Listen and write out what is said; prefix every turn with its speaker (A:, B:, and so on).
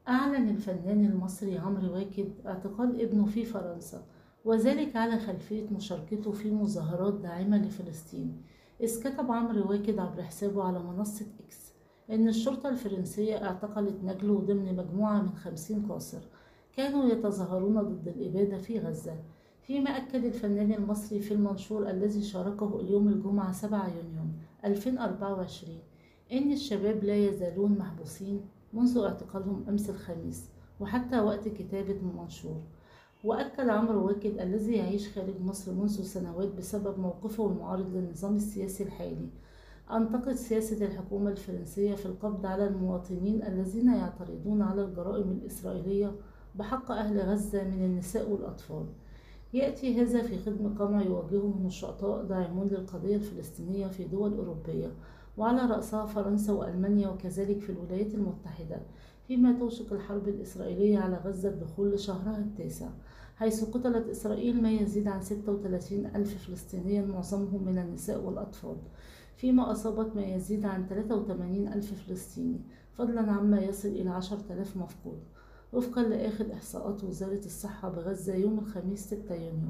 A: أعلن الفنان المصري عمرو واكد اعتقال ابنه في فرنسا، وذلك على خلفية مشاركته في مظاهرات داعمة لفلسطين. إذ كتب عمرو واكد عبر حسابه على منصة إكس إن الشرطة الفرنسية اعتقلت نجله ضمن مجموعة من 50 قاصر كانوا يتظاهرون ضد الإبادة في غزة. فيما أكد الفنان المصري في المنشور الذي شاركه اليوم الجمعة 7 يونيو 2024 إن الشباب لا يزالون محبوسين منذ اعتقالهم أمس الخميس وحتى وقت كتابة المنشور. وأكد عمرو واكد الذي يعيش خارج مصر منذ سنوات بسبب موقفه المعارض للنظام السياسي الحالي أنتقد سياسة الحكومة الفرنسية في القبض على المواطنين الذين يعترضون على الجرائم الإسرائيلية بحق أهل غزة من النساء والأطفال. يأتي هذا في خضم قمع يواجهه نشطاء داعمون للقضية الفلسطينية في دول أوروبية، وعلى رأسها فرنسا وألمانيا وكذلك في الولايات المتحدة، فيما توشك الحرب الإسرائيلية على غزة الدخول لشهرها التاسع، حيث قتلت إسرائيل ما يزيد عن 36 ألف فلسطينيا معظمهم من النساء والأطفال، فيما أصابت ما يزيد عن 83 ألف فلسطيني، فضلا عما يصل إلى 10,000 مفقود، وفقا لآخر إحصاءات وزارة الصحة بغزة يوم الخميس 6 يونيو.